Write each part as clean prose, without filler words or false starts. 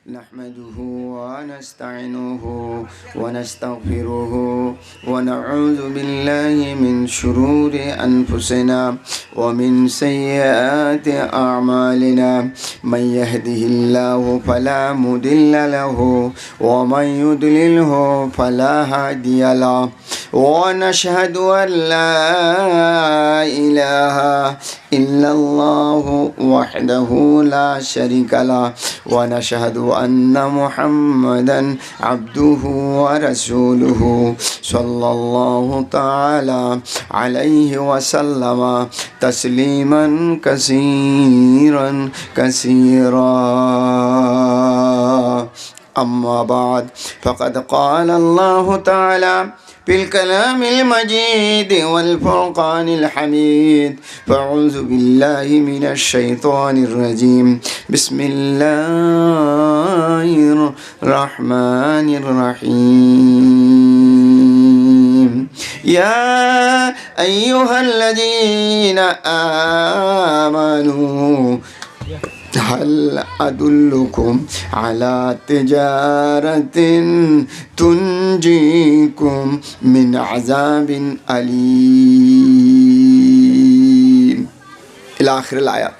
نحمده ونستعينه ونستغفره ونعوذ بالله من شرور أنفسنا ومن سيئات أعمالنا من يهده الله فلا مضل له ومن يضلله فلا هادي له ونشهد أن لا إله إلا الله وحده لا شريك له ونشهد أن محمدا عبده ورسوله صلى الله تعالى عليه وسلم تسليما كثيرا كثيرا أما بعد فقد قال الله تعالى بالكلام المجيد والفرقان الحميد فأعوذ بالله من الشيطان الرجيم بسم الله الرحمن الرحيم يا أيها الذين آمنوا هل أدلكم على تجارة تنجيكم من عذاب أليم إلى آخر الآية.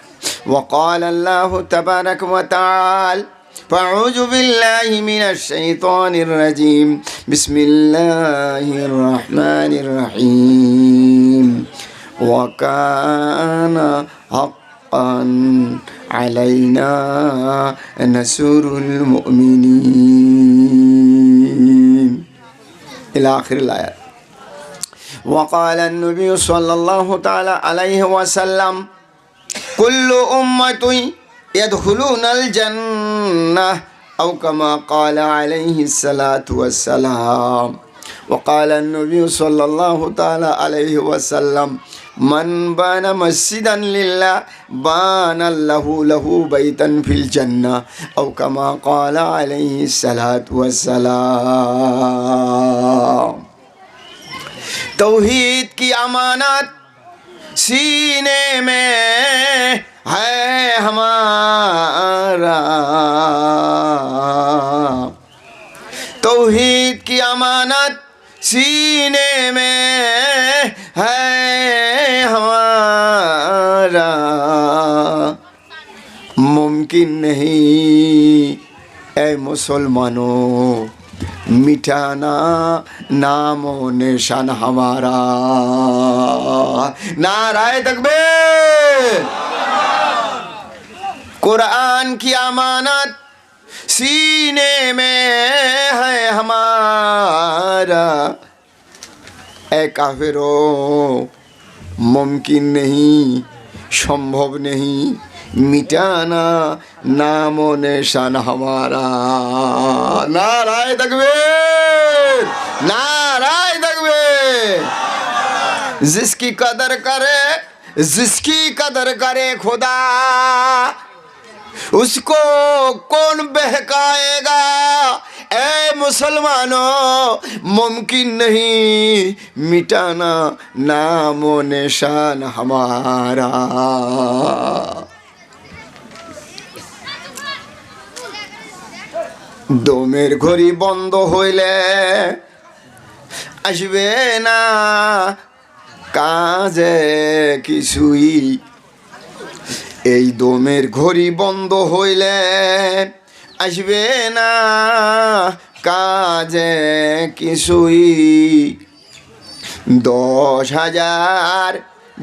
وقال الله تبارك وتعالى فأعوذ بالله من الشيطان الرجيم بسم الله الرحمن الرحيم وكان حقا علينا نصر المؤمنين إلى آخر الآية. وقال النبي صلى الله تعالى عليه وسلم كل أمة يدخلون الجنة أو كما قال عليه الصلاة والسلام. وقال النبي صلى الله تعالى عليه وسلم من بنى مسجدا لله بان له بيتا في الجنة أو كما قال عليه الصلاة والسلام. तौहीद की अमानत सीने में है हमारा, तौहीद की अमानत सीने में है हमारा, मुमकिन नहीं ऐ मुसलमानों मिटाना नामो निशान हमारा. नाराए तकबीर. कुरान की अमानत सीने में है हमारा. ए काफिरो मुमकिन नहीं संभव नहीं मिटाना नामो निशान हमारा. नाराए तकबीर. नाराए तकबीर. जिसकी कदर करे खुदा उसको कौन बहकाएगा. ऐ मुसलमानों मुमकिन नहीं मिटाना नामो निशान हमारा. দমের ঘড়ি বন্ধ হইলে আসবে না কাজে কিছুই. এই দমের ঘড়ি বন্ধ হইলে আসবে না কাজে কিছুই. 10,000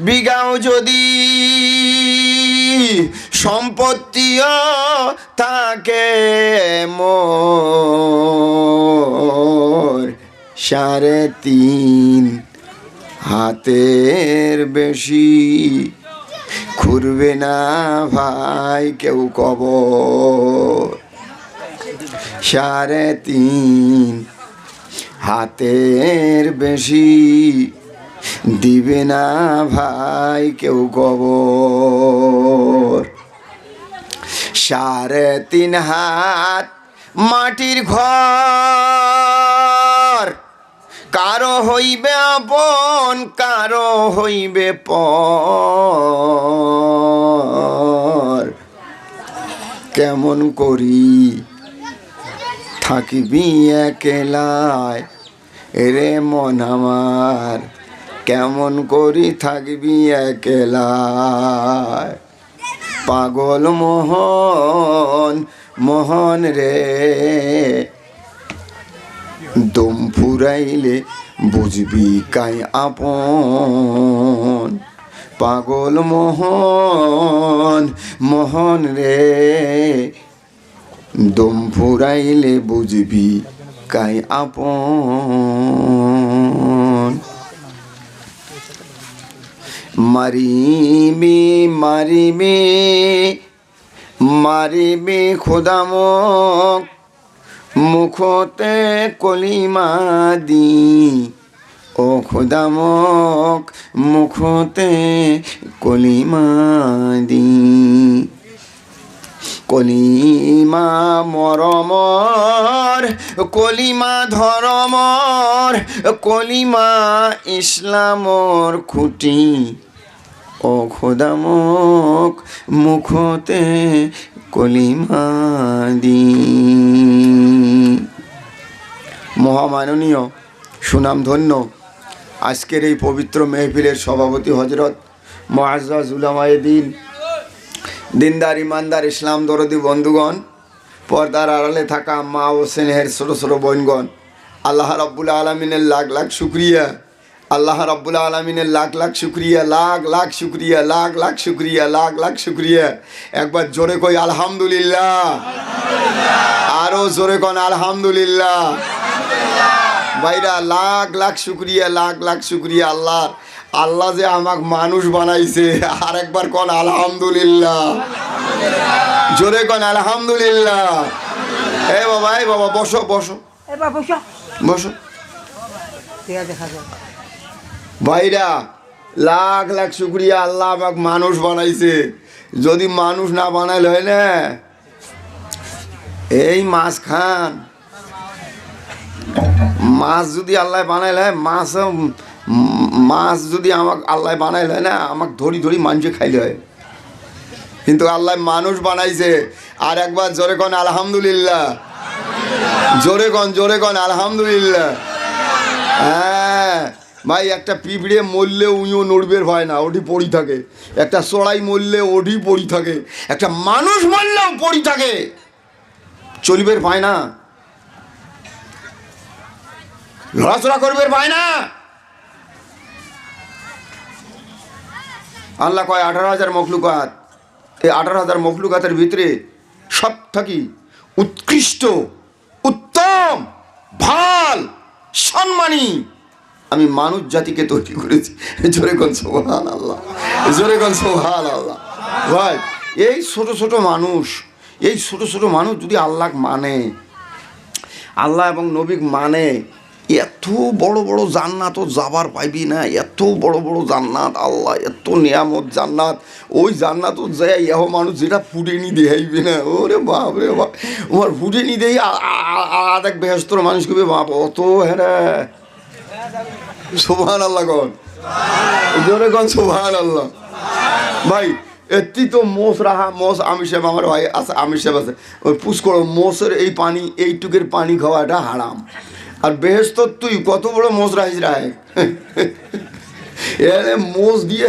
বিঘাও যদি সম্পত্তিও থাকে মোর 3.5 হাতের বেশি খুঁড়বে না ভাই কেউ কবর. 3.5 হাতের বেশি দিবে না ভাই কেউ কবর. 3.5 হাত মাটির ঘর কারো হইবে আপন কারো হইবে পর. কেমন করি থাকবি একলাই রে মন আমার, কেমন করি থাকবি একলাই। পাগল মোহন মোহন রে, দম ফুরাইলে বুঝবি কাই আপন। পাগল মোহন মোহন রে, দম ফুরাইলে বুঝবি কাই আপন। মারিবি মারিবি মারিবি খোদামক, মুখতে কলিমা দি ও খোদামক, মুখতে কলিমা দি। কলিমা মরমর কলিমা ধরমর, কলিমা ইসলামর খুঁটি ও খোদামক, মুখতে কলিমা দি। মহামাননীয় সুনামধন্য আজকের এই পবিত্র মেহফিলের সভাপতি হজরত মুআজ্জাজ উলামায়ে দ্বীন, দিনদার ইমানদার ইসলাম দরদি বন্ধুগণ, পর্দার আড়ালে থাকা মা ও স্নেহের ছোটো ছোটো বোনগণ, আল্লাহ রাব্বুল আলামিনের লাখ লাখ শুকরিয়া, আল্লাহ রাব্বুল আলামিনের লাখ লাখ শুকরিয়া, লাখ লাখ শুকরিয়া, লাখ লাখ শুকরিয়া, লাখ লাখ শুকরিয়া। একবার জোরে কই আলহামদুলিল্লাহ, আরও জোরে কন আলহামদুলিল্লাহ। ভাইরা লাখ লাখ শুকরিয়া, লাখ লাখ শুকরিয়া আল্লাহর। আল্লাহ যে আমাকে মানুষ বানাইছে, আর একবার কন আলহামদুলিল্লাহ, জোরে কন আলহামদুলিল্লাহ। এ বাবা বসো বসো বসো। ভাইরা লাখ লাখ শুকরিয়া, আল্লাহ আমাকে মানুষ বানাইছে। যদি মানুষ না বানাইলে হয় না, এই মাছ খান, মাছ যদি আল্লাহ বানাইলে হয়, মাছ যদি আমাকে আল্লাহ বানাইলে হয় না, আমাকে ধরি ধরি মানুষে খাইলে হয়। কিন্তু আল্লাহ মানুষ বানাইছে। আর একবার জোরে কন আলহামদুলিল্লাহ, জোরে কন আলহামদুলিল্লাহ। হ্যাঁ ভাই, একটা পিঁপড়ে মরলে উইও নড়বের ভয় না, ওটি পড়ি থাকে। একটা চড়াই মরলে ওটি পড়ি থাকে। একটা মানুষ মরলেও পড়ি থাকে, চলিবের ভয় না, লড়াচড়া করবের ভয় না। আল্লাহ কয় 18,000 মখলুকাত, এই 18,000 মখলুকাতের ভিতরে সব থাকি উৎকৃষ্ট, উত্তম, ভাল, সম্মানী আমি মানুষ জাতিকে তৈরি করেছি। জোরে কোন সুবহানাল্লাহ, জোরে কোন সুবহানাল্লাহ। ভাই এই ছোট ছোট মানুষ যদি আল্লাহ মানে, আল্লাহ এবং নবী মানে, এত বড় বড় জান্নাতও যাবার পাইবি না। এত বড় বড় জান্নাত, আল্লাহ এত নিয়ামত জান্নাত, ওই জান্নাতও যায় এহ মানুষ যেটা ফুটে নি দেখাইবে না। ওরে বাপ রে বাপ, ওর ফুটে নি দেই আরেক বেহেস্তর মানুষ কবে বাপ অত। হ্যাঁ সুবহানাল্লাহ কন, জোরে কন সুবহানাল্লাহ। ভাই এটি তো মোষ রাহা, মোষ আমির সাহেব আমার ভাই আছে, আমির সাহেব আছে, ওই পুষ করো মোষের এই পানি, এইটুকের পানি খাওয়াটা হারাম। আর বেহেস্ত তুই কত বড় মোষ রাখিস রায়, এ মোষ দিয়ে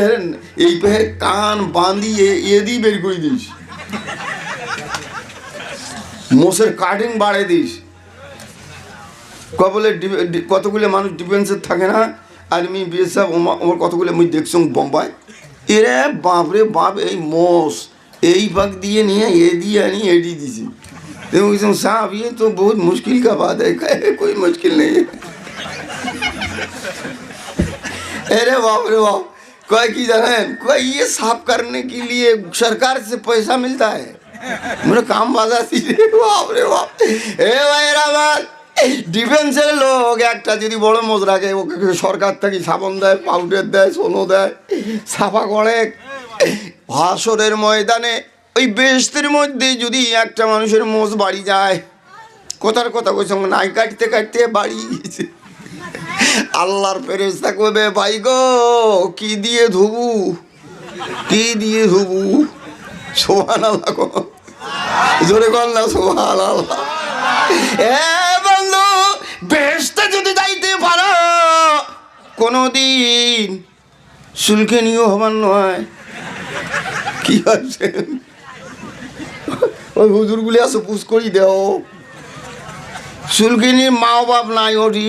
এই পেহে কান বাঁধিয়ে এ দিয়ে বের করে দিস, মোষের কাটিং বাড়ে দিস। বলে কতগুলো মানুষ ডিফেন্সের থাকে না, আর্মি বিএসএফ, ওর কতগুলো মুই দেখছুম বোম্বাই। এরে বাপরে বাপ, এই মোষ এই ভাগ দিয়ে নিয়ে এ দিয়ে আনি এডি দিছি। साहब ये तो बहुत मुश्किल का बात है। कोई मुश्किल नहीं है। अरे बाप रे बाप, कोई की जाने कोई ये साफ करने के लिए सरकार से पैसा मिलता है, मेरे काम बाजा सीधे। बाप रे बाप, ए भाई रामान ডিফেন্সের লোক একটা যদি বড় মোজ রাখে, ওকে সরকার থেকে সাবান দেয়, পাউডার দেয়, সোনো দেয়, সাফা করে। হাসরের ময়দানে ওই বেহেশতের মধ্যে যদি একটা মানুষের মোজ বাড়ি যায়, কথার কথা কইছে নাই কাটতে কাটতে বাড়ি গেছে, আল্লাহর ফেরেশতা কইবে ভাই গো কি দিয়ে ধুবু, কি দিয়ে ধুবু। সুবহানাল্লাহ, জোরে কর না সুবহানাল্লাহ। এ বন্ধু, বেহেশতে যদি যাইতে পারো কোনদিন চুলকানিও হবার নয়। কি আছে ওই হুজুরগুলি আছে, পুষ করি দেও, চুলকানির মা বাপ নাই ওটি,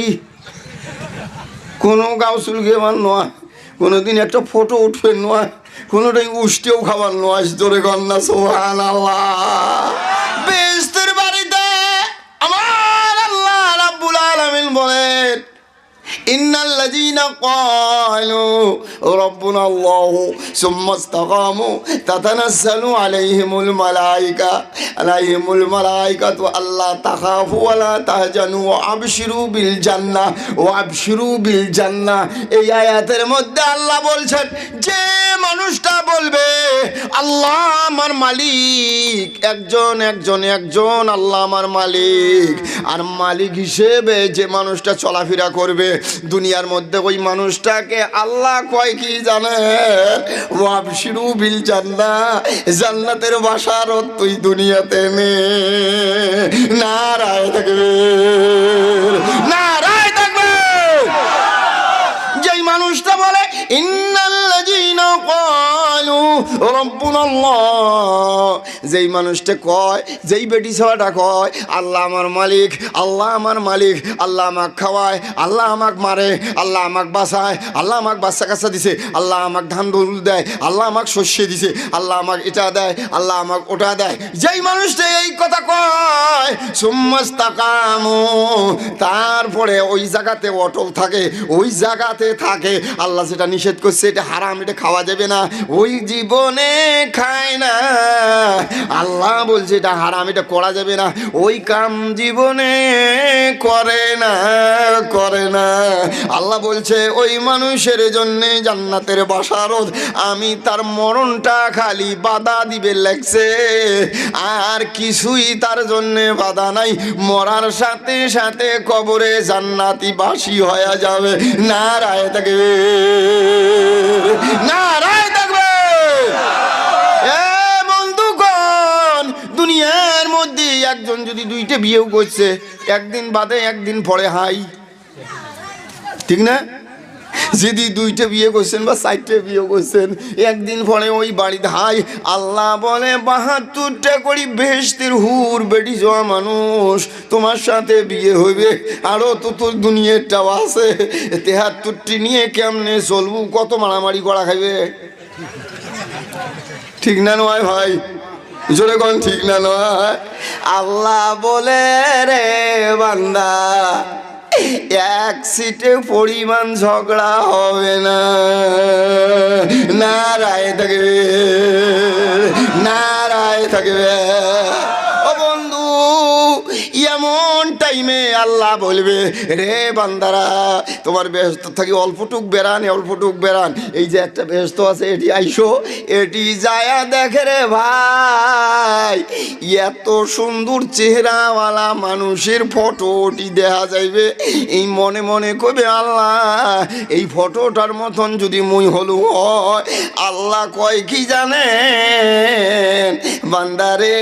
কোনো গাও চুলকে আমার নয়, কোনোদিন একটা ফটো উঠবে নয়, কোনোটাই উষ্টেও খাবার নয়। জোরে কন্যা সুবহানাল্লাহ। বেহেশতের বাড়িতে আমার আল্লাহ রাব্বুল আলামিন বলেন, ইন্নাল্লাযীনা ক্বালু রাব্বুনা আল্লাহু সুম্মা ইসতাকামু তাতানাজ্জালু আলাইহিমুল মালাইকাতু আল্লা তাখাফু ওয়া লা তাহজানু ওয়া আবশিরু বিল জান্নাহ ওয়া আবশিরু বিল জান্নাহ। এই আয়াতের মধ্যে আল্লাহ বলছেন, যে মানুষটা বলবে আল্লাহ আমার মালিক, একজন আল্লাহ আমার মালিক, আর মালিক হিসেবে যে মানুষটা চলাফেরা করবে দুনিয়ার মধ্যে, ওই মানুষটাকে আল্লাহ কয় কি জানেন? ওয়াবশিরু বিল জান্নাহ, জান্নাতের বাশারত তুই দুনিয়াতে নে। নারায়ে তাকবীর, নারায়ে তাকবীর। যেই মানুষটা বলে ইন্নাল্লাযীনা ক্বালু রাব্বুনা আল্লাহ, যেই মানুষটা কয়, যেই বেটি ছাওয়াটা কয় আল্লাহ আমার মালিক, আল্লাহ আমার মালিক, আল্লাহ আমাকে খাওয়ায়, আল্লাহ আমাকে মারে, আল্লাহ আমাকে বাঁচায়, আল্লাহ আমাকে বাচ্চা কাচ্চা দিছে, আল্লাহ আমাকে ধান দৌল দেয়, আল্লাহ আমাকে শস্য দিছে, আল্লাহ আমাকে এটা দেয়, আল্লাহ আমাকে ওটা দেয়। যেই মানুষটা এই কথা কয় সুম্মা ইসতাকামু, তারপরে ওই জায়গাতে অটল থাকে, ওই জায়গাতে থাকে, আল্লাহ যেটা নিষেধ করছে এটা হারাম, এটা খাওয়া যাবে না, ওই জীবনে খায় না, আল্লাহ বলছে এটা হারাম, এটা করা যাবে না, ওই কাম জীবনে করে না। আল্লাহ বলছে ওই মানুষের জন্য জান্নাতের বাশারত, আমি তার মরণটা খালি বাধা দিবে লাগছে, আর কিছুই তার জন্য বাধা নাই, মরার সাথে সাথে কবরে জান্নাতি বাসী হয়ে যাবে। নারায়ে তাকবীর, নারায়ে তাকবীর। এ বন্ধুগণ, দুনিয়ার মধ্যে একজন যদি দুইটা বিয়েও করছে, একদিন বাদে একদিন পরে হাই, ঠিক না? যদি দুইটা বিয়ে করছেন বা চারটে বিয়ে করছেন, একদিন পরে ওই বাড়িতে হাই, আল্লাহ বলে ৭২টা করি বেহেশতের হুর বেটি যাওয়া মানুষ তোমার সাথে বিয়ে হইবে, আরও তো তোর দুনিয়াটাও আছে, ৭৩টি নিয়ে কেমনে চলবো, কত মারামারি করা খাইবে, ঠিক না নয় ভাই? জোরে কোন ঠিক না নয়? আল্লাহ বলে রে বান্দা, এক সিটে পরিমাণ ঝগড়া হবে না। নারায়ে তাকবীর, নারায়ে তাকবীর। ও বন্ধু, এমন টাইমে আল্লাহ বলবে, রে বান্দারা তোমার বেহেশত থাকি অল্পটুক বেড়ান, এই যে একটা বেহেশত আছে এটি আইসো, এটি যায়া দেখে রে ভাই, এত সুন্দর চেহারাওয়ালা মানুষের ফটোটি দেখা যাইবে, এই মনে মনে কবে আল্লাহ এই ফটোটার মতন যদি মুই হলু হয়, আল্লাহ কয় কি জানেন বান্দারে,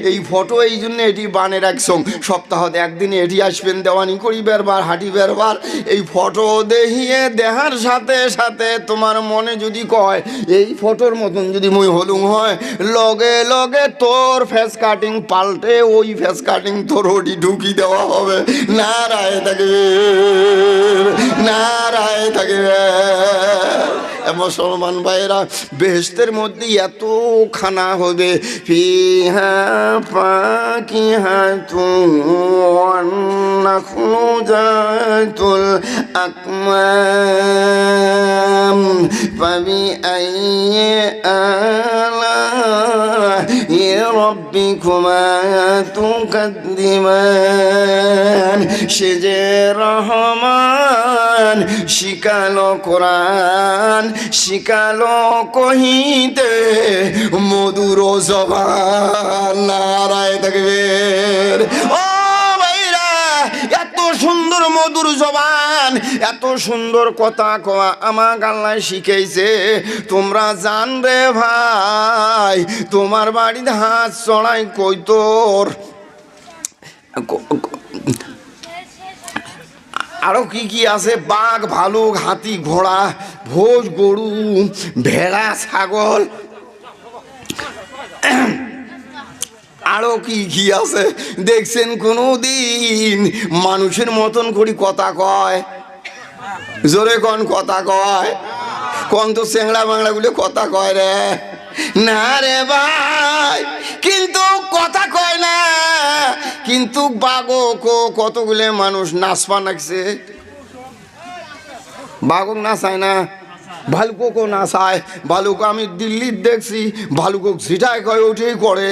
এই ফটো এই জন্য এটি বানে রাখছ, সপ্তাহতে একদিন এটি আসবেন দেওয়ানি করি বেরবার হাঁটি বেরবার, এই ফটো দেখিয়ে দেখার সাথে সাথে তোমার মনে যদি কয় এই ফটোর মতন যদি মুই হলুম হয়, লগে লগে তোর ফেস কাটিং পাল্টে ওই ফেস কাটিং তোর ওটি ঢুকি দেওয়া হবে। নারায়ে তাকবীর, নারায়ে তাকবীর। মুসলমান ভাইরা, বেহেশতের মধ্যে এত খানা হবে, ফিহা ফাকিহাতুন ওয়ান নাখলু যাতুল আকমাম ফাবিআইয়ি আলাইহি রাব্বিকুমা তুকাদ্দিমান। সে যে রহমান শিখালো কোরআন, শিখালো কহিতে মধুর জবান। নারায়ে তাকবীর। ও ভাইরা, এত সুন্দর মধুর জবান, এত সুন্দর কথা কওয়া আমাকে আল্লাহ শিখাইছে। তোমরা জান রে ভাই, তোমার বাড়িতে হাত চড়াই কই তোর আরো কি কি আছে? বাঘ, ভালুক, হাতি, ঘোড়া, ভোজ, গরু, ভেড়া, ছাগল, আরো কি কি আছে? দেখছেন কোনো দিন মানুষের মতন করি কথা কয়? জোরে কন কথা কয়? কোন তো চেংড়া বাংলা গুলো কথা কয় রে? না রে ভাই, কিন্তু কথা কয় না। কিন্তু বাঘও কতগুলো মানুষ নাচপা নাচছে, বাঘক নাচায় না, ভালুকও নাচায়। ভালুক আমি দিল্লির দেখছি, ভালুক যেটাই কয় ওইটাই করে।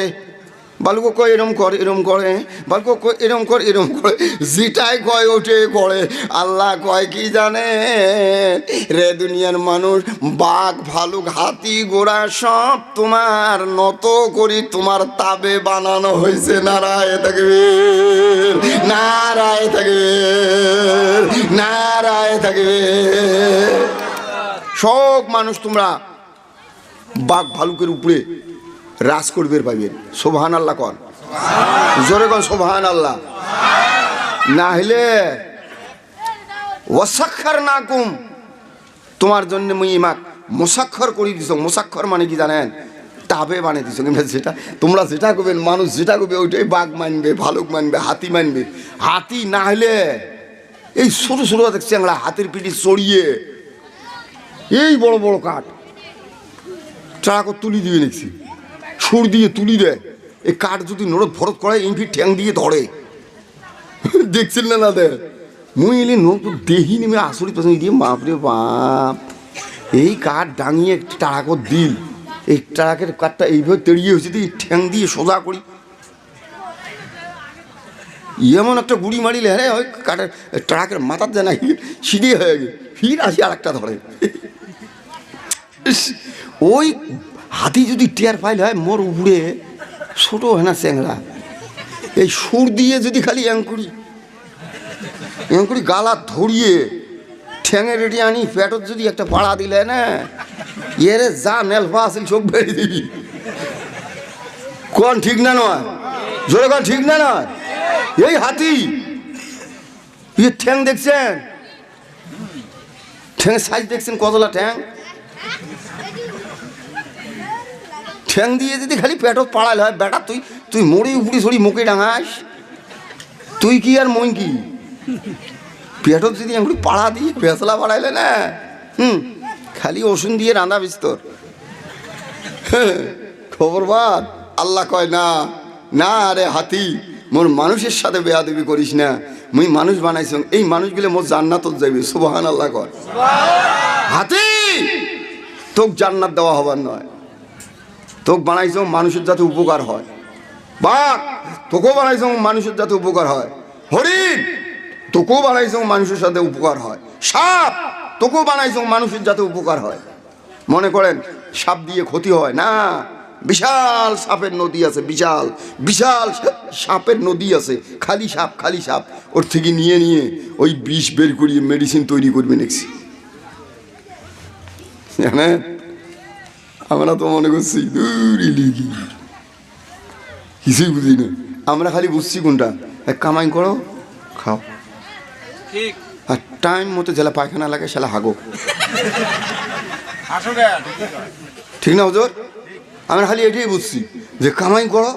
ভালুক কয় এরম করে, এরম করে, ভালুক কয় এরম করে, এরম করে, যেটাই কয় ওটাই করে। আল্লাহ কয় কি জানে রে দুনিয়ার মানুষ, বাঘ, ভালুক, হাতি, ঘোড়া সব তোমার নত করি তোমার তাবে বানানো হয়েছে। নারায় থাকবীর, নারায় থাকবীর, নারায় থাকবীর। সব মানুষ তোমরা বাঘ ভালুকের উপরে রাজ করবে পাইবেন। সুবহান আল্লাহ কন, জোরে কন সুবহান আল্লাহ। না হলে ওয়াসাক্ষর নাকুম, তোমার জন্য মুই ইমাক মুসাক্ষর করে দিছ। মুসাক্ষর মানে কি জানেন? তাবে বানিয়ে দিছ। যেটা তোমরা যেটা করবেন, মানুষ যেটা করবে ওইটাই বাঘ মানবে, ভালুক মানবে, হাতি মানবে। হাতি না হলে এই ছোটো ছোটো দেখছি আমরা হাতির পিঠে চড়িয়ে এই বড় বড় কাঠ ট্রাকও তুলি দিবে দেখছি, সুর দিয়ে তুলি দেয়। এই কাঠ যদি নরদ ভরত করে এই ঠ্যাং দিয়ে ধরে, দেখছেন না? না দেখ মুই এলি নতুন দেহি নেমে আসরি পেছনে দিয়ে বাপরে বাপ, এই কাঠ ডাঙিয়ে ট্রাকত দিল, এই ট্রাকের কাঠটা এইভাবে তেড়িয়ে হয়েছে দিয়ে ঠ্যাং দিয়ে সোজা করি এমন একটা গুড়ি মারিলে হ্যাঁ ওই কাঠের ট্রাকের মাথার জানা সিঁড়ি হয়ে গেছে, ফির আসি আর একটা ধরে। ওই হাতি যদি টিয়ার ফাইল হয় মোর উপরে ছোট হয় না চ্যাংড়া, এই সুর দিয়ে যদি খালি অ্যাঙ্কুরি গালা ধরিয়ে ঠ্যাঙে রেডি আনি পেটত যদি একটা পাড়া দিলে না, এর যা নেলফা আসিল চোখ বেরিয়ে দিবি। কোন ঠিক না নয়? জোরে কোন ঠিক না নয়? এই হাতি ইয়ে ঠ্যাং দেখছেন? ঠ্যাঙের সাইজ দেখছেন কতলা ঠ্যাং? ঠ্যাং দিয়ে যদি খালি পেটত পাড়াল হয়, বেটা তুই তুই মরি উপড়ি সরি মুখে ডাঙাস, তুই কি আর মই কি? পেটত যদি এগুলি পাড়া দিয়ে ফেসলা বাড়াইলে না, খালি ওষুধ দিয়ে রাঁধা বিস্তর খবর বাদ। আল্লাহ কয় না না রে হাতি, মোর মানুষের সাথে বেয়াদবি করিস না, মুই মানুষ বানাইছ, এই মানুষগুলো মোর জান্নাতত যাবি। সুবহান আল্লাহ কর। হাতি তোক জান্নাত দেওয়া হবার নয়, তোক বানাইছ মানুষের যাতে উপকার হয়। বাঘ তোকেও বানাইছ মানুষের যাতে উপকার হয়। হরিণ তোকেও বানাইছ মানুষের সাথে উপকার হয়। সাপ তোকেও বানাইছ মানুষের যাতে উপকার হয়। মনে করেন সাপ দিয়ে ক্ষতি হয় না, বিশাল সাপের নদী আছে, বিশাল বিশাল সাপের নদী আছে, খালি সাপ খালি সাপ, ওর থেকে নিয়ে নিয়ে ওই বিষ বের করিয়ে মেডিসিন তৈরি করবে দেখছি। জানেন আমরা তো মনে করছি কিছুই বুঝি না, আমরা খালি বুঝছি কোনটা কামাই করো খাও, আর টাইম মতো জেলা পায়খানা লাগে সেলা হাগো, ঠিক না হুজুর? আমরা খালি এটাই বুঝছি যে কামাই করো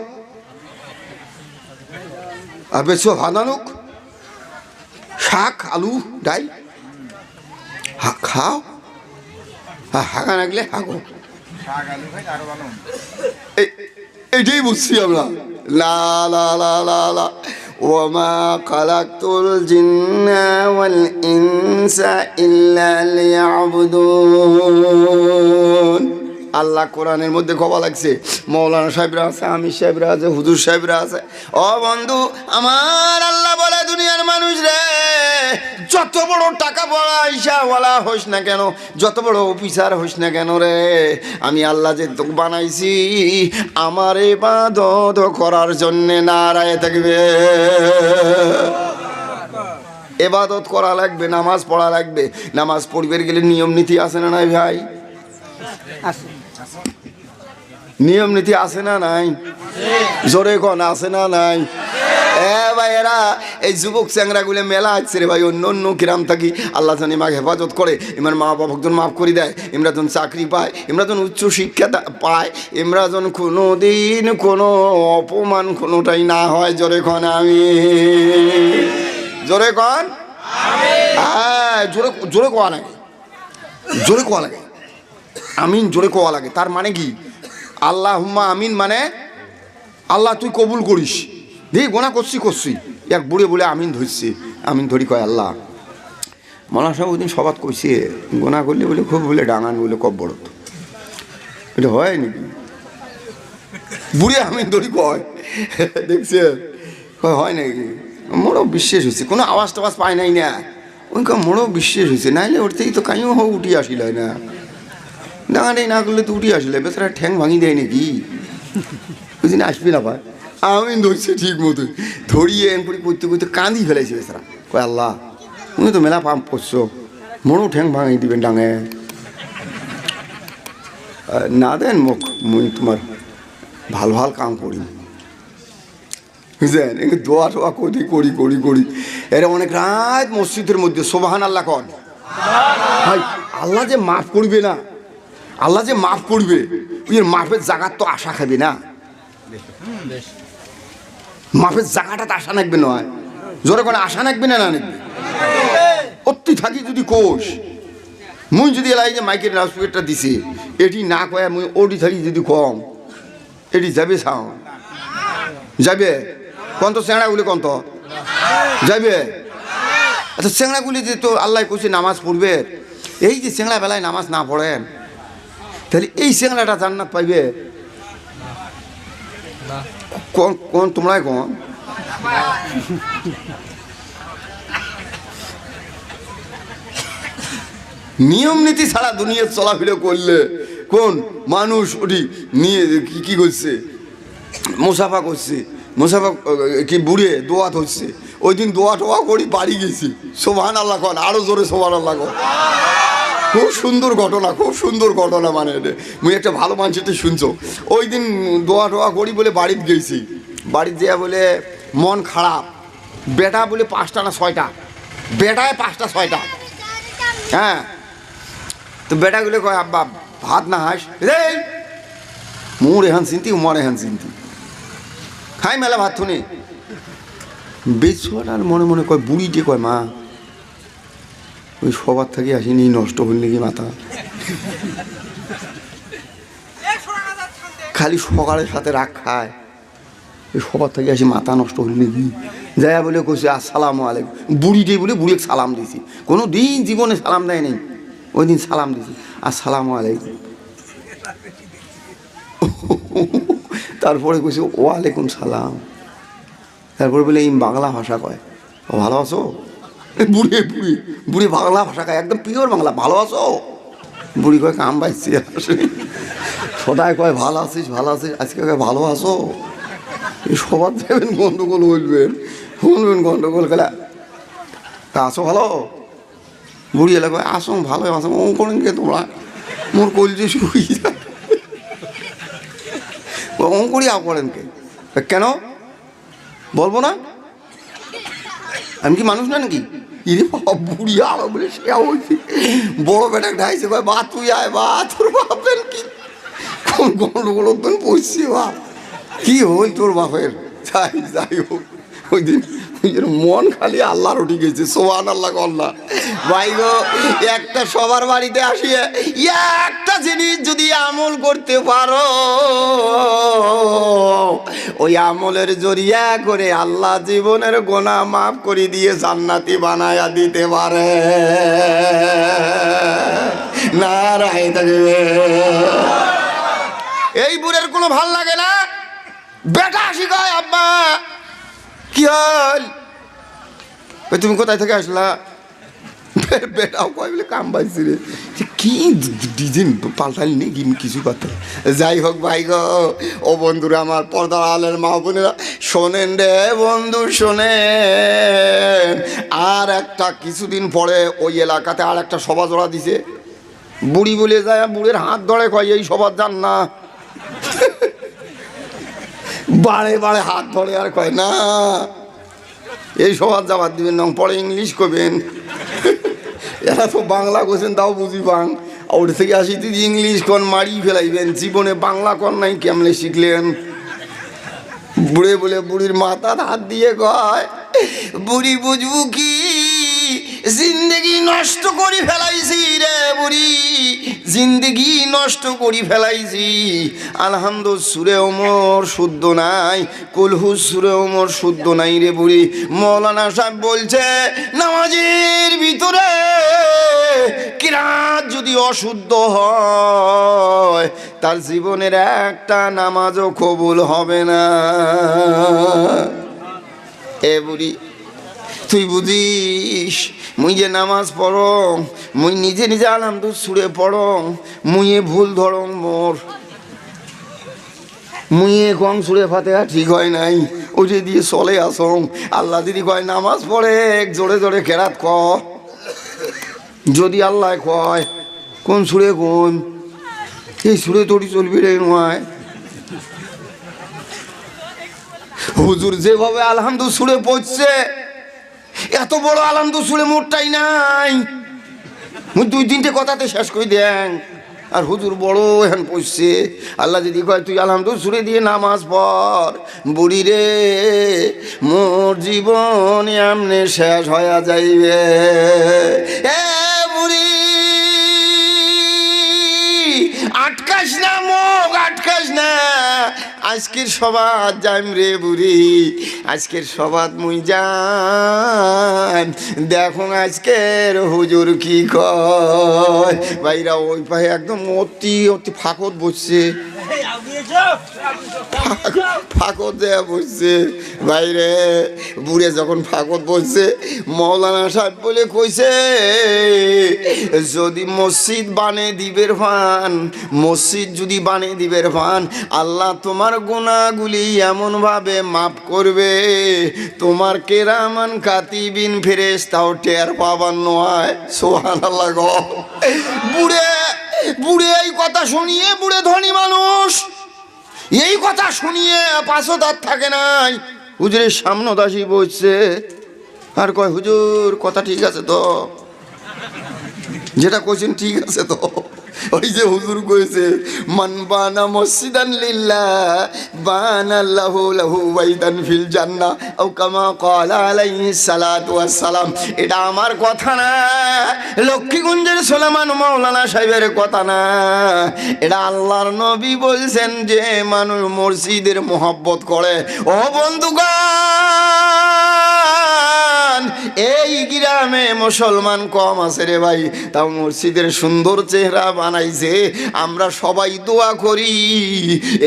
আর বেশি ভাদানুক শাক আলু ডাই খাও, হাগা লাগলে হাগো, এইটাই বুঝছি আমরা। লা লা লা লা লা ওয়ামা খালাকতুল জিন্না ওয়াল ইনসা ইল্লা লিয়াবুদুন। আল্লাহ কোরআনের মধ্যে খবর লাগছে, মৌলানা সাহেবরা আছে, আমির সাহেবরা আছে, হুজুর সাহেবরা আছে। ও বন্ধু আমার, আল্লাহ বলে দুনিয়ার মানুষ রে, যত বড় টাকা পয়সাওয়ালা হোস না কেন, যত বড় অফিসার হোস না কেন রে, আমি আল্লাহ যে তোকে বানাইছি আমার ইবাদত করার জন্যে, নারায়ে থাকবে। ইবাদত করা লাগবে, নামাজ পড়া লাগবে। নামাজ পড়বে গেলে নিয়ম নীতি আছে না নাই ভাই? নিয়ম নীতি আছে না নাই? জোরে কোন আছে না নাই? ভাই এরা এই যুবক চ্যাংরাগুলো মেলা আছে রে ভাই, অন্য অন্য গ্রাম থাকি আল্লাহ জানি মাকে হেফাজত করে, এবার মা বাবাকে মাফ করে দেয়, এমরা যখন চাকরি পায়, এমরা যখন উচ্চ শিক্ষা পায়, এমরা যখন কোনো দিন কোনো অপমান কোনোটাই না হয়। জোরে কন আমি, জোরে কন, হ্যাঁ জোরে জোরে কোয়া লাগে, জোরে কোয়া লাগে, আমিন জোরে কোয়া লাগে। তার মানে কি আল্লাহ হুম্মা আমিন মানে আল্লাহ তুই কবুল করিস। দেখি গোনা করছি এক বুড়ে বলে আমিন ধরছি, আমিন ধরি কয় আল্লাহ। মৌলানা সাহেব ওই দিন সবাত কইছে গোনা করলে বলে খুব বলে ডাঙান বলে কব বড়, এটা হয় নাকি? বুড়ে আমিন ধরি কয়, দেখছে হয় নাকি? মোড়ও বিশ্বাস হয়েছে, কোনো আওয়াজ টাওয়াজ পায় নাই না, ওই মোড়ও বিশ্বাস হয়েছে, নাইলে ওর থেকেই তো কাইও হোক উঠি আসিল না, ডাঙাটাই না করলে তো উঠি আসলে বেচারা ঠ্যাং ভাঙি দেয় নাকি? ওই দিন আসবি না ভাই, আমিন ধরছে ঠিক মতো, ধরিয়ে এমনি করতে করতে কাঁদি ফেলাইছে বেচারা। কয় আল্লাহ উনি তো মেলা পাম্প করছো, মোড়ও ঠ্যাং ভাঙাই দিবেন ডাঙে না দেন মুখ, মুই তোমার ভাল ভাল কাম করি, বুঝলেন? দোয়া টোয়া করি করি করি করি এরা অনেক রাত মসজিদের মধ্যে সোবাহান আল্লাহ কন ভাই। আল্লাহ যে মাফ করবে না, আল্লাহ যে মাফ করবে, ওই মাফের জায়গার তো আশা খাবে না, মাফের জায়গাটা তো আশা নাকবে নয়। জোরে করে আশা নাকবে না, না নাকবে অতি থাকি যদি কোষ মুই যদি এলাই যে মাইকের লাউডস্পিকারটা দিছে এটি না কয়ে মুই ওটি থাকি যদি কম এটি যাবে সাও যাবে কন্ত চেংড়াগুলি কন্ত যাবে। আচ্ছা চেংড়াগুলি যে তো আল্লাহ কইছে নামাজ পড়বে, এই যে চেংড়া বেলায় নামাজ না পড়েন তাহলে এই চেংড়াটা জান্নাত পাইবে কোন কোন তোমরাই কোন? নিয়ম নীতি ছাড়া দুনিয়ার চলাফেরা করলে কোন মানুষ ওটি নিয়ে কি করছে, মুসাফা করছে, মুসাফা কি বুড়ে দোয়াত হচ্ছে। ওই দিন দোয়া টোয়া করি বাড়ি গেছি, সোভান আল্লাহ কন, আরো জোরে সোভান আল্লাহ কন। খুব সুন্দর ঘটনা, খুব সুন্দর ঘটনা, মানে মুই একটা ভালো মানুষের শুনছো। ওই দিন দোয়া টোয়া করি বলে বাড়িতে গেছি, বাড়িতে যেয়া বলে মন খারাপ, বেটা বলে 5টা না 6টা, বেটায় 5টা 6টা, হ্যাঁ। তো বেটাগুলো কয় আব্বা ভাত না হাস রে, মোর এখান চিন্তি উমার এখান চিন্তি খাই মেলা ভাত থনে বেশার মনে মনে কয় বুড়িটি কয় মা ওই সবার থেকে আসেনি নষ্ট হইলে কি মাথা, খালি সকালের সাথে রাগ খায়, ওই সবার থেকে আসি মাথা নষ্ট হইলে কি যাই বলে কইছে আসসালামু আলাইকুম। বুড়িটি বলে বুড়িকে সালাম দিছি, কোনো দিন জীবনে সালাম দেয় নাই, ওই দিন সালাম দিছি আসসালামু আলাইকুম। তারপরে কইছে ওয়ালাইকুম সালাম, তারপরে বলে এই বাংলা ভাষা কয়, ও ভালো আছো? বুড়ি বুড়ি বুড়ি বাংলা ভাষা কয়, একদম পিওর বাংলা, ভালো আছো? বুড়ি কয় কাম পাইছি সদায় কয় ভালো আছিস ভালো আছিস, আজকে কয় ভালো আছো। এই সবার দেবেন গন্ডগোল হইলবেন, শুনবেন গন্ডগোল খেলা তা আসো ভালো। বুড়ি এলাকা কয় আসো ভালো আসো, ও করেন কে তোমরা মোর কলজে শুই যায়, ও করি আও করেন কে কেন বলবো না, আমি কি মানুষ না নাকি? ইরে বাবা বুড়ি আরো বলে সে হয়েছে, বড় বেটা ঢাইছে কয় বা তুই আয় বা তোর বাপের কি কোন গন্ডগোল পড়ছে বা কি হই তোর বাপের, যাই যাই হোক ওই দিন মন খালি আল্লাহর উঠে গেছে, সোহান আল্লাহ আল্লাহ। ভাই গো একটা সবার বাড়িতে আসিয়ে একটা জিনিস যদি আমল করতে পারো, ওই আমলের জরিয়া করে আল্লাহ জীবনের গুনাহ মাফ করে দিয়ে জান্নাতি বানায়া দিতে পারে। নারায়ে তাকবীর। এই বুড়ের কোনো ভাল লাগে না, বেটা আসি কয় আব্বা কি হল, তুমি কোথায় থেকে আসলা? বেটাও কয় বলে কাম পাইছি রে, কি ডিজাইন পাল্টালি নেই কি কিছু কথা। যাই হোক ভাই গো, ও বন্ধুরা আমার, পর্দার আলের মা বোনেরা শোনেন রে বন্ধু শোনেন, আর একটা কিছুদিন পরে ওই এলাকাতে আর একটা সভা জোড়া দিছে। বুড়ি বলে যায়, বুড়ের হাত ধরে কয় এই সভা যান না, বাড়ে বাড়ে হাত ধরে আর কয় না এই সবার জবাব দিবেন না, পরে ইংলিশ করবেন। এরা তো বাংলা করছেন তাও বুঝি বাং, ওর থেকে আসি যদি ইংলিশ কন মারি ফেলাইবেন। জীবনে বাংলা কন নাই কেমনে শিখলেন? বুড়ে বলে বুড়ির মাথার হাত দিয়ে কয়, বুড়ি বুঝবু কি জিন্দগি নষ্ট করে ফেলাইছি রে বুড়ি, জিন্দগি নষ্ট করে ফেলাইছি। আলহামদু সুরে ওমর শুদ্ধ নাই, কুলহু সুরে ওমর শুদ্ধ নাই রে বুড়ি। মৌলানা সাহেব বলছে নামাজের ভিতরে কিরাত যদি অশুদ্ধ হয় তার জীবনের একটা নামাজও কবুল হবে না। এ বুড়ি তুই বুঝিস, মুই যে নামাজ পড়ো, মুই নিজে নিজে আলহামদু সুরে পড়ো, মুইয়ে ভুল ধরং মোর, মুইয়ে কম সুরে ফাতেহা ঠিক হয় নাই, ওই দিয়ে চলে আসং। আল্লাহ যদি কয় নামাজ পড়ে জোরে জোরে কেরাত ক, যদি আল্লাহ কয় কোন সুরে কোন, এই সুরে তোরই চলবি রে নয়। হুজুর যেভাবে আলহামদু সুরে পড়ছে, এত বড় আলহামদু সুরে মোটটাই নাই, মুই 2-3টে কথাতে শেষ করে দেন। আর হুজুর বড় এখন পড়ছে। আল্লাহ যদি কয় তুই আলহামদু সুরে দিয়ে নামাজ পড়, বুড়ি রে মোর জীবন এমনে শেষ হয়ে যাইবে। এ বুড়ি আটকাস না, মুখ আটকাস না, আজকের সবাদ যাইম রে বুড়ি, আজকের সবাদ মুই যান। দেখো আজকের হুজুর কি কয়। ভাইরা ওই পায়ে একদম অতি অতি ফাঁকত বসছে, ফাঁকত দেয়া বসছে। বাইরে বুড়ে যখন ফাঁকত বসছে, মৌলানা সাহেব বলে কইছে যদি মসজিদ বানে দিবের ভান, মসজিদ যদি বানে দিবের ভান, আল্লাহ তোমার গুনাহগুলি এমনভাবে মাফ করবে তোমার কেরামান কাতিবিন ফেরেশতাও টের পাবার নয়। সুবহানাল্লাহ গো। বুড়ে বুড়ে এই কথা শুনিয়ে, বুড়ে ধনী মানুষ, এই কথা শুনিয়ে পাঁচও দাঁত থাকে নাই। হুজুরের সামনে দাসী বসছে আর কয় হুজুর কথা ঠিক আছে তো, যেটা কইছেন ঠিক আছে তো? ওই যে হুজুর কইছে মান বানা মসজিদান লিল্লাহ বানাল্লাহু লাহু বাইতান ফিল জান্নাহ আও কামা ক্বালা আলাইহিস সালাতু ওয়াস সালাম। এটা আমার কথা না, লক্ষ্মীগঞ্জের সুলেমান মাওলানা সাহেবের কথা না, এটা আল্লাহর নবী বলছেন যে মানুষ মসজিদের মোহাব্বত করে। ও বন্ধুগণ, এই গ্রামে মুসলমান কম আছে রে ভাই, তাও মসজিদের সুন্দর চেহারা বানাইছে। আমরা সবাই দোয়া করি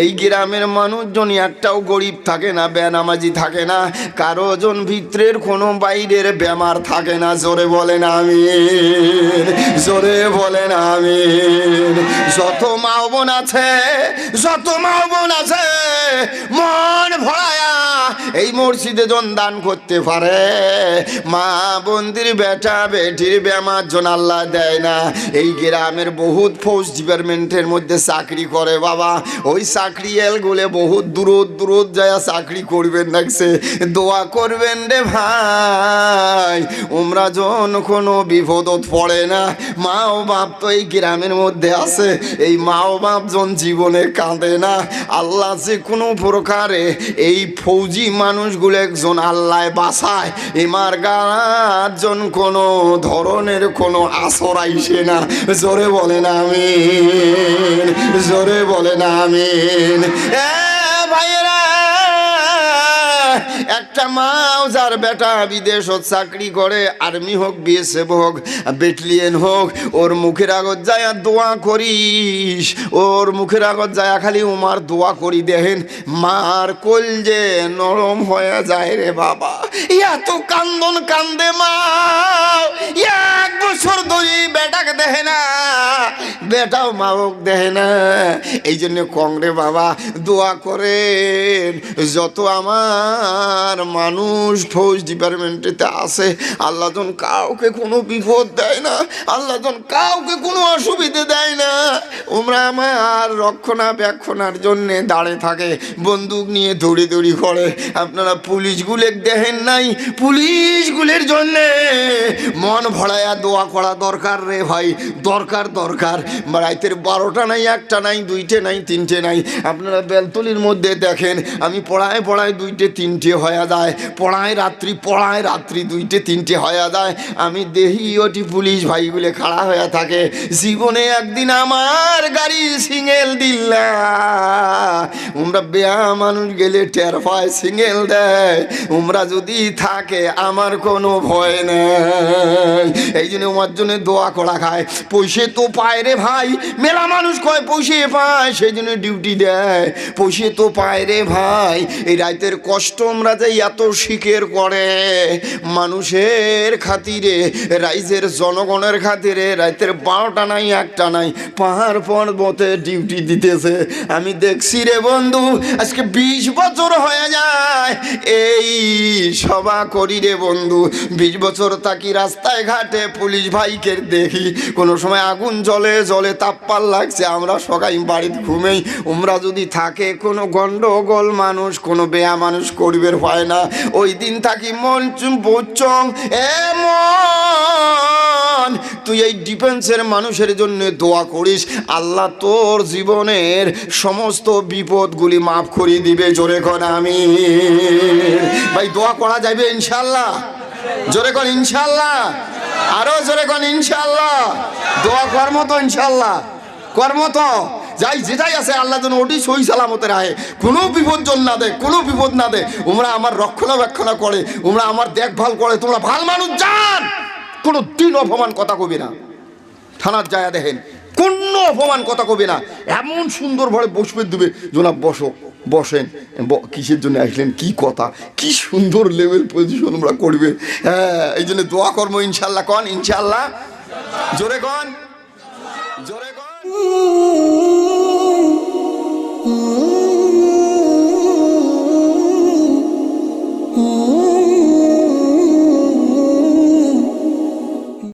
এই গ্রামের মানুষজন একটাও গরিব থাকে না, বেনামাজি থাকে না, কারো জন ভিতরের কোনো বাইরের বেমার থাকে না। জোরে বলেন আমিন, জোরে বলেন আমিন। যত মা বোন আছে, যত মা বোন আছে, মন ভরায়া এই মসজিদে জন দান করতে পারে, মা বন্দির বেটা বেটির বেমার জন আল্লাহ দেয় না। এই গ্রামের বহুত ফৌজ ডিপার্টমেন্টের মধ্যে চাকরি করে বাবা, ওই চাকরি এলগুলো বহুত দূরত দূরত যায় চাকরি করবেন লাগছে। দোয়া করবেন রে ভাই, ওমরা জন কোনো বিপদত পড়ে না। মা ও বাপ তো এই গ্রামের মধ্যে আছে, এই মা ও বাপ জন জীবনে কাঁদে না। আল্লাহ যে কোনো প্রকারে এই ফৌজি মানুষগুলো একজন আল্লাহ বাসায়, এমার গাজন কোনো ধরনের কোনো আসর আইসে না। জোরে বলেন আমিন, জোরে বলেন আমিন। ভাইয়েরা, একটা মাও যার বেটা বিদেশত চাকরি করে, আর্মি হোক, বিএসএফ হোক, ব্যাটালিয়ন হোক, ওর মুখের আগত যায় দোয়া করিস, ওর মুখের আগত যায় খালি উমার দোয়া করি, দেখেন মার কোল যে নরম হয়ে যায় রে বাবা। এত কান্দন কান্দে মা, 1 বছর ধরে বেটাকে দেখে না, বেটাও মাওক দেখে না। এই জন্য কংরে বাবা দোয়া করেন, যত আমার মানুষ ফৌজ ডিপার্টমেন্টেতে আছে, আল্লাহ জন কাউকে কোনো বিপদ দেয় না, আল্লাহ জন কাউকে কোনো অসুবিধে দেয় না। ওমরা আমার রক্ষণাবেক্ষণার জন্যে দাঁড়ে থাকে, বন্দুক নিয়ে দৌড়ি দৌড়ি করে। আপনারা পুলিশগুলো দেখেন নাই, পুলিশগুলির জন্যে মন ভরায়া দোয়া করা দরকার রে ভাই, দরকার দরকার। রাতের 12টা নাই, 1টা নাই, 2টে নাই, 3টে নাই। আপনারা বেলতলির মধ্যে দেখেন, আমি পড়ায় 2টে 3টে হয়ে যায়, পড়ায় রাত্রি 2টে 3টে হয়ে যায়। আমি দেখি ওটি পুলিশ ভাইগুলো খাড়া হয়ে থাকে। জীবনে একদিন আমার গাড়ি সিঙ্গেল দিল্লা, উমরা বেয়া মানুষ গেলে টের পায় সিঙ্গেল দেয়, উমরা যদি থাকে আমার কোনো ভয় নেই। এই জন্য আমার জন্য দোয়া করা খায়। পয়সে তো পায় রে ভাই, মেলা মানুষ কয় পয়সে পায় সেই জন্য ডিউটি দেয়, পয়সে তো পায় রে ভাই। এই রাতের কষ্ট আমরা যে এত স্বীকার করে মানুষের খাতিরে, রাইজের জনগণের খাতিরে রাতের 12টা নাই, 1টা নাই, পাহাড় পর্বতে ডিউটি দিতেছে। আমি দেখছি রে বন্ধু, আজকে 20 বছর হয়ে যায় এই সভা করি রে বন্ধু। 20 বছর থাকি রাস্তায় ঘাটে পুলিশ ভাইকে দেখি, কোনো সময় আগুন জ্বলে জ্বলে তাপ্পাল লাগছে, আমরা সবাই বাড়িতে ঘুমেই। উমরা যদি থাকে কোনো গন্ডগোল মানুষ, কোনো বেয়া মানুষ করবে হয় না। ওই দিন থাকি মন বুঝছং এমন, তুই এই ডিফেন্সের মানুষের জন্য দোয়া করিস, আল্লাহ তোর জীবনের সমস্ত বিপদগুলি মাফ করে দিবে। জোরে কর আমিন। ভাই দোয়া করা যাবে ইনশাল্লাহ? জোরে কর ইনশাল্লাহ, আরো জোরে কর ইনশাল্লাহ। দোয়া কর্ম তো ইনশাল্লাহ, কর্ম তো যাই যেটাই আছে আল্লাহ যেন ওটি সহি সালামতে রাখে, কোনো বিপদ জন না দে, কোনো বিপদ না দে। তোমরা আমার রক্ষণাবেক্ষণ করে, তোমরা আমার দেখভাল করে, তোমরা ভাল মানুষ জান, কোনো দিন অপমান কথা কবি না। থানার যায় দেখেন কোনো অপমান কথা কবি না, এমন সুন্দর ভাবে বসবে দেবে, জনাব বসো, বসেন, কিসের জন্য আসলেন, কি কথা, কি সুন্দর লেভেল পজিশন আমরা করবে। হ্যাঁ, এই জন্য দোয়া কর্ম ইনশাল্লাহ কন, ইনশাল্লাহ। জোরে কন, জোরে কন।